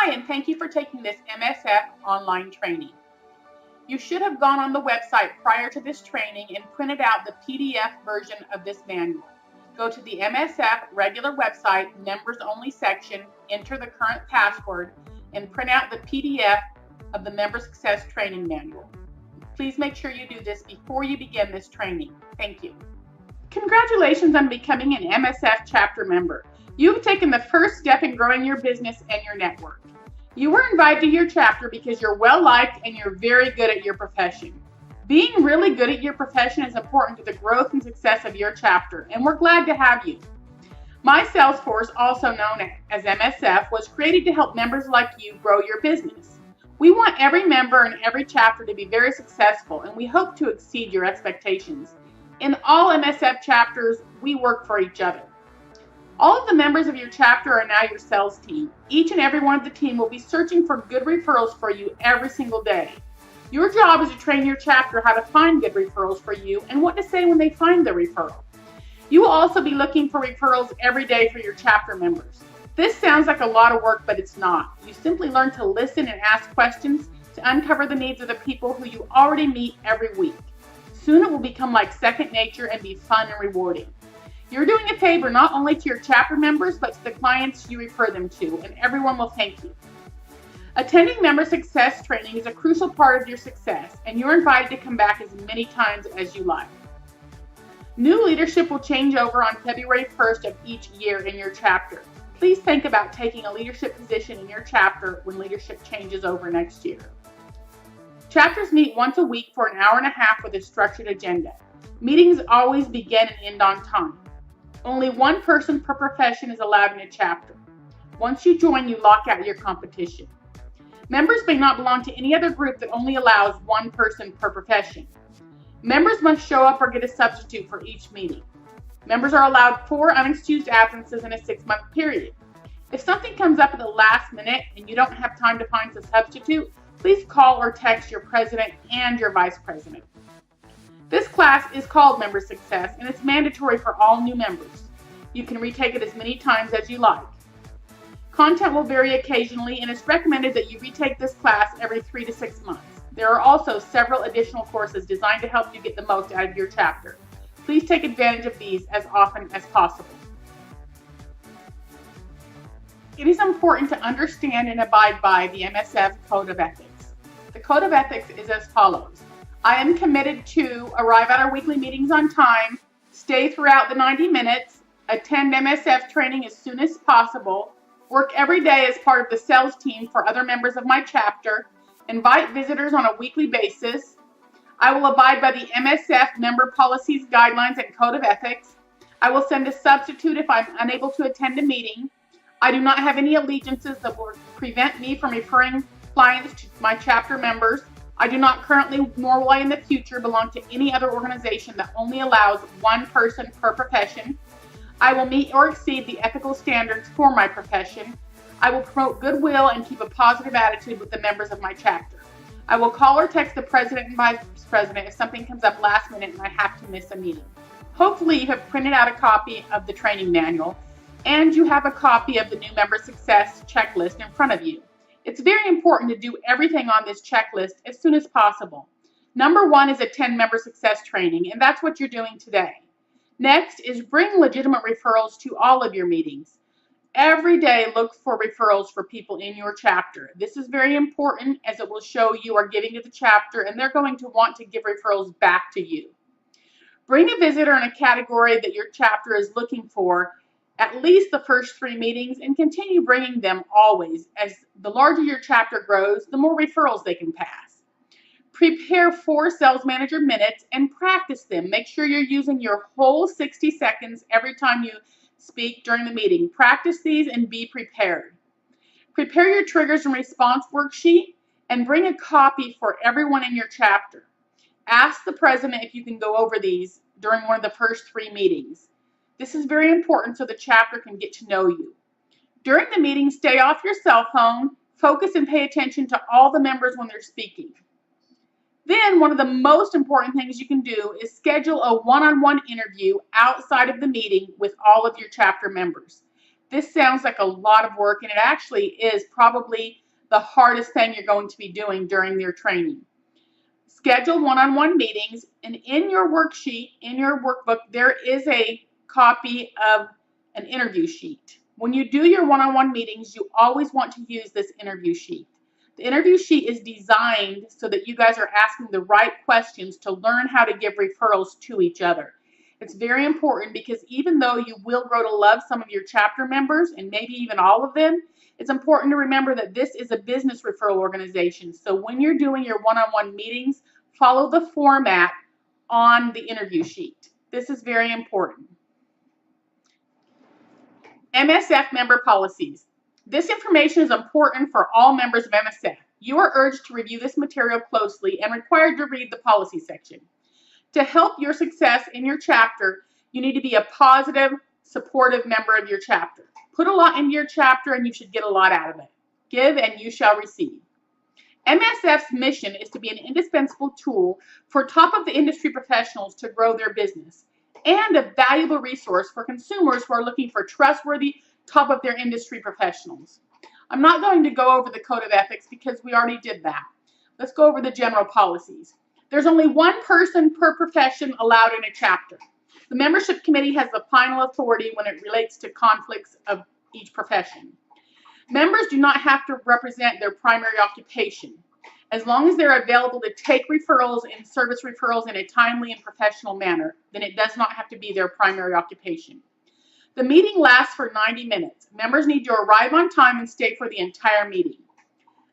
Hi, and thank you for taking this MSF online training. You should have gone on the website prior to this training and printed out the PDF version of this manual. Go to the MSF regular website, members only section, enter the current password, and print out the PDF of the Member Success Training Manual. Please make sure you do this before you begin this training. Thank you. Congratulations on becoming an MSF chapter member. You've taken the first step in growing your business and your network. You were invited to your chapter because you're well-liked and you're very good at your profession. Being really good at your profession is important to the growth and success of your chapter, and we're glad to have you. My sales force, also known as MSF, was created to help members like you grow your business. We want every member and every chapter to be very successful, and we hope to exceed your expectations. In all MSF chapters, we work for each other. All of the members of your chapter are now your sales team. Each and every one of the team will be searching for good referrals for you every single day. Your job is to train your chapter how to find good referrals for you and what to say when they find the referral. You will also be looking for referrals every day for your chapter members. This sounds like a lot of work, but it's not. You simply learn to listen and ask questions to uncover the needs of the people who you already meet every week. Soon it will become like second nature and be fun and rewarding. You're doing a favor not only to your chapter members, but to the clients you refer them to, and everyone will thank you. Attending member success training is a crucial part of your success, and you're invited to come back as many times as you like. New leadership will change over on February 1st of each year in your chapter. Please think about taking a leadership position in your chapter when leadership changes over next year. Chapters meet once a week for an hour and a half with a structured agenda. Meetings always begin and end on time. Only one person per profession is allowed in a chapter. Once you join, you lock out your competition. Members may not belong to any other group that only allows one person per profession. Members must show up or get a substitute for each meeting. Members are allowed 4 unexcused absences in a 6-month period. If something comes up at the last minute and you don't have time to find a substitute, please call or text your president and your vice president. This class is called Member Success, and it's mandatory for all new members. You can retake it as many times as you like. Content will vary occasionally, and it's recommended that you retake this class every 3 to 6 months. There are also several additional courses designed to help you get the most out of your chapter. Please take advantage of these as often as possible. It is important to understand and abide by the MSF Code of Ethics. The Code of Ethics is as follows. I am committed to arrive at our weekly meetings on time, stay throughout the 90 minutes, attend MSF training as soon as possible, work every day as part of the sales team for other members of my chapter, invite visitors on a weekly basis. I will abide by the MSF member policies, guidelines, and Code of Ethics. I will send a substitute if I'm unable to attend a meeting. I do not have any allegiances that will prevent me from referring clients to my chapter members. I do not currently, nor will I in the future, belong to any other organization that only allows one person per profession. I will meet or exceed the ethical standards for my profession. I will promote goodwill and keep a positive attitude with the members of my chapter. I will call or text the president and vice president if something comes up last minute and I have to miss a meeting. Hopefully you have printed out a copy of the training manual and you have a copy of the new member success checklist in front of you. It's very important to do everything on this checklist as soon as possible. Number 1 is attend member success training, and that's what you're doing today. Next is bring legitimate referrals to all of your meetings. Every day, look for referrals for people in your chapter. This is very important as it will show you are giving to the chapter and they're going to want to give referrals back to you. Bring a visitor in a category that your chapter is looking for at least the first 3 meetings and continue bringing them always. As the larger your chapter grows, the more referrals they can pass. Prepare 4 sales manager minutes and practice them. Make sure you're using your whole 60 seconds every time you speak during the meeting. Practice these and be prepared. Prepare your triggers and response worksheet and bring a copy for everyone in your chapter. Ask the president if you can go over these during one of the first 3 meetings. This is very important so the chapter can get to know you. During the meeting, stay off your cell phone, focus and pay attention to all the members when they're speaking. Then one of the most important things you can do is schedule a one-on-one interview outside of the meeting with all of your chapter members. This sounds like a lot of work, and it actually is probably the hardest thing you're going to be doing during your training. Schedule one-on-one meetings, and in your worksheet, in your workbook, there is a copy of an interview sheet. When you do your one-on-one meetings, you always want to use this interview sheet. The interview sheet is designed so that you guys are asking the right questions to learn how to give referrals to each other. It's very important because even though you will grow to love some of your chapter members and maybe even all of them, it's important to remember that this is a business referral organization. So when you're doing your one-on-one meetings, follow the format on the interview sheet. This is very important. MSF member policies. This information is important for all members of MSF. You are urged to review this material closely and required to read the policy section. To help your success in your chapter, you need to be a positive, supportive member of your chapter. Put a lot into your chapter and you should get a lot out of it. Give and you shall receive. MSF's mission is to be an indispensable tool for top of the industry professionals to grow their business and a valuable resource for consumers who are looking for trustworthy, top of their industry professionals. I'm not going to go over the code of ethics because we already did that. Let's go over the general policies. There's only one person per profession allowed in a chapter. The membership committee has the final authority when it relates to conflicts of each profession. Members do not have to represent their primary occupation. As long as they're available to take referrals and service referrals in a timely and professional manner, then it does not have to be their primary occupation. The meeting lasts for 90 minutes. Members need to arrive on time and stay for the entire meeting.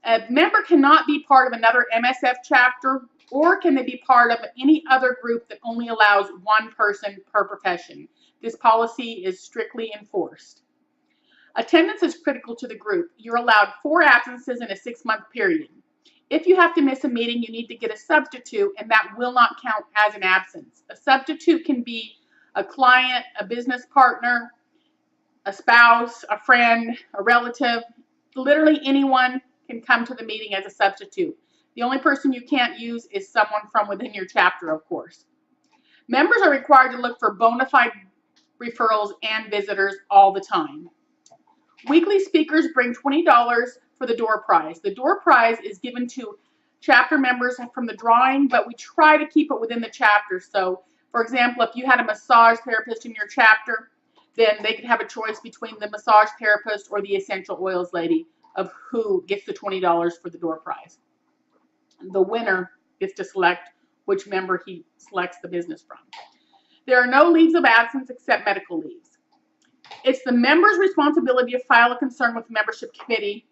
A member cannot be part of another MSF chapter, or can they be part of any other group that only allows one person per profession. This policy is strictly enforced. Attendance is critical to the group. You're allowed 4 absences in a 6-month period. If you have to miss a meeting, you need to get a substitute, and that will not count as an absence. A substitute can be a client, a business partner, a spouse, a friend, a relative. Literally anyone can come to the meeting as a substitute. The only person you can't use is someone from within your chapter, of course. Members are required to look for bona fide referrals and visitors all the time. Weekly speakers bring $20 for the door prize. The door prize is given to chapter members from the drawing, but we try to keep it within the chapter. So, for example, if you had a massage therapist in your chapter, then they could have a choice between the massage therapist or the essential oils lady of who gets the $20 for the door prize. The winner gets to select which member he selects the business from. There are no leaves of absence except medical leaves. It's the member's responsibility to file a concern with the membership committee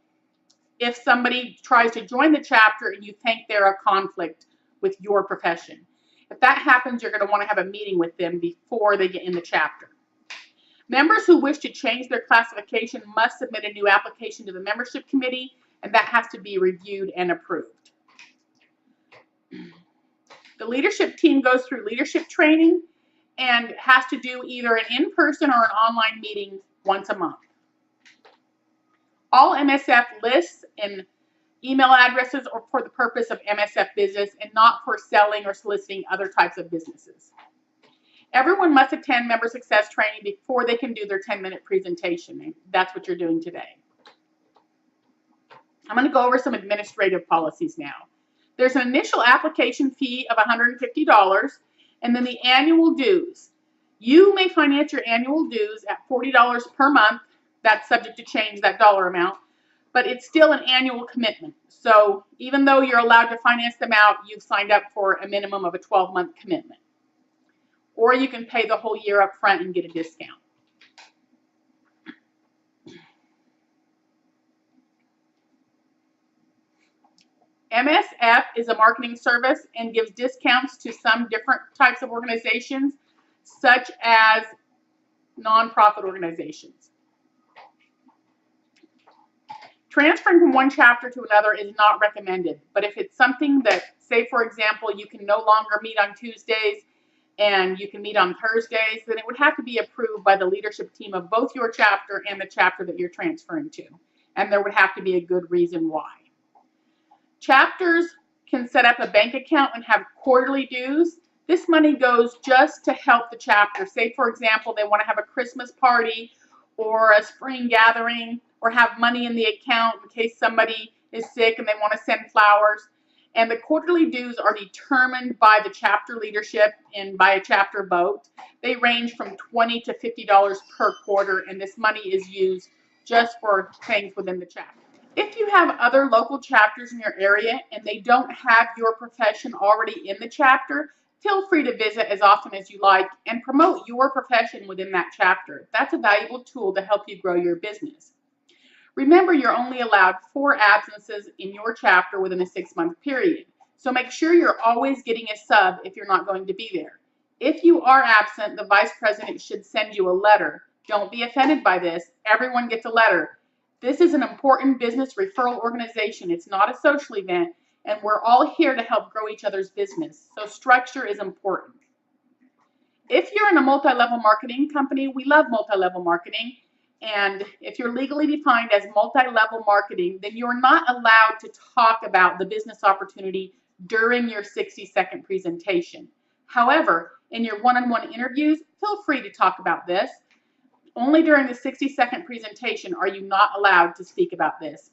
if somebody tries to join the chapter and you think they're a conflict with your profession. If that happens, you're going to want to have a meeting with them before they get in the chapter. Members who wish to change their classification must submit a new application to the membership committee, and that has to be reviewed and approved. The leadership team goes through leadership training and has to do either an in-person or an online meeting once a month. All MSF lists and email addresses are for the purpose of MSF business and not for selling or soliciting other types of businesses. Everyone must attend member success training before they can do their 10-minute presentation. And that's what you're doing today. I'm going to go over some administrative policies now. There's an initial application fee of $150 and then the annual dues. You may finance your annual dues at $40 per month. That's subject to change, that dollar amount, but it's still an annual commitment. So even though you're allowed to finance them out, you've signed up for a minimum of a 12-month commitment. Or you can pay the whole year up front and get a discount. MSF is a marketing service and gives discounts to some different types of organizations, such as nonprofit organizations. Transferring from one chapter to another is not recommended, but if it's something that, say for example, you can no longer meet on Tuesdays and you can meet on Thursdays, then it would have to be approved by the leadership team of both your chapter and the chapter that you're transferring to, and there would have to be a good reason why. Chapters can set up a bank account and have quarterly dues. This money goes just to help the chapter. Say, for example, they want to have a Christmas party or a spring gathering, or have money in the account in case somebody is sick and they want to send flowers. And the quarterly dues are determined by the chapter leadership and by a chapter vote. They range from $20 to $50 per quarter, and this money is used just for things within the chapter. If you have other local chapters in your area and they don't have your profession already in the chapter, feel free to visit as often as you like and promote your profession within that chapter. That's a valuable tool to help you grow your business. Remember, you're only allowed 4 absences in your chapter within a 6-month period. So make sure you're always getting a sub if you're not going to be there. If you are absent, the vice president should send you a letter. Don't be offended by this. Everyone gets a letter. This is an important business referral organization. It's not a social event, and we're all here to help grow each other's business. So structure is important. If you're in a multi-level marketing company, we love multi-level marketing. And if you're legally defined as multi-level marketing, then you're not allowed to talk about the business opportunity during your 60-second presentation. However, in your one-on-one interviews, feel free to talk about this. Only during the 60-second presentation are you not allowed to speak about this.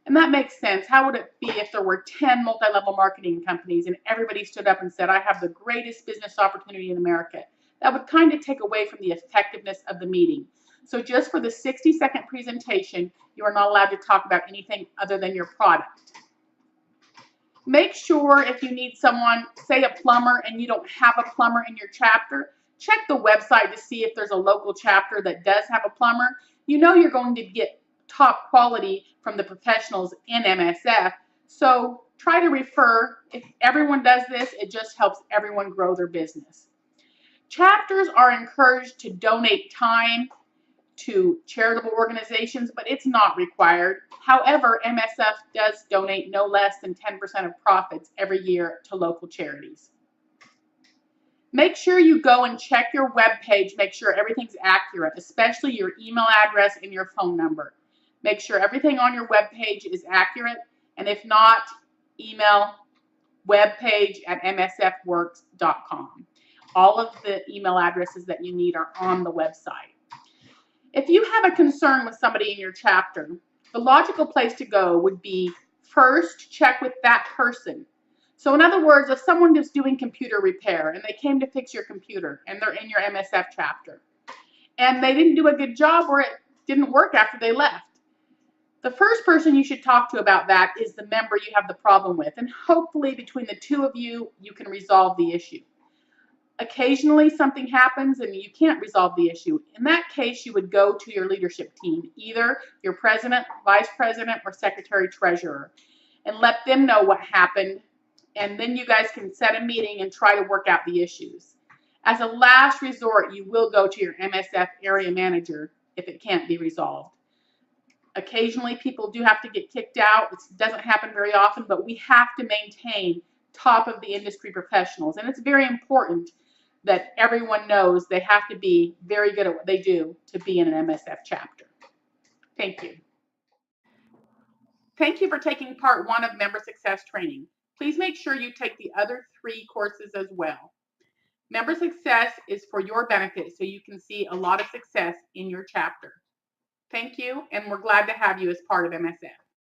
And that makes sense. How would it be if there were 10 multi-level marketing companies and everybody stood up and said, I have the greatest business opportunity in America? That would kind of take away from the effectiveness of the meeting. So just for the 60-second presentation, you are not allowed to talk about anything other than your product. Make sure if you need someone, say a plumber, and you don't have a plumber in your chapter, check the website to see if there's a local chapter that does have a plumber. You know you're going to get top quality from the professionals in MSF. So try to refer. If everyone does this, it just helps everyone grow their business. Chapters are encouraged to donate time to charitable organizations, but it's not required. However, MSF does donate no less than 10% of profits every year to local charities. Make sure you go and check your web page, make sure everything's accurate, especially your email address and your phone number. Make sure everything on your web page is accurate, and if not, email webpage@msfworks.com. All of the email addresses that you need are on the website. If you have a concern with somebody in your chapter, the logical place to go would be first check with that person. So in other words, if someone is doing computer repair and they came to fix your computer and they're in your MSF chapter and they didn't do a good job or it didn't work after they left, the first person you should talk to about that is the member you have the problem with, and hopefully between the two of you, you can resolve the issue. Occasionally something happens and you can't resolve the issue. In that case, you would go to your leadership team, either your president, vice president, or secretary treasurer, and let them know what happened, and then you guys can set a meeting and try to work out the issues. As a last resort, you will go to your MSF area manager if it can't be resolved. Occasionally people do have to get kicked out. It doesn't happen very often, but we have to maintain top of the industry professionals, and it's very important that everyone knows they have to be very good at what they do to be in an MSF chapter. Thank you. Thank you for taking part 1 of Member Success Training. Please make sure you take the other 3 courses as well. Member Success is for your benefit so you can see a lot of success in your chapter. Thank you, and we're glad to have you as part of MSF.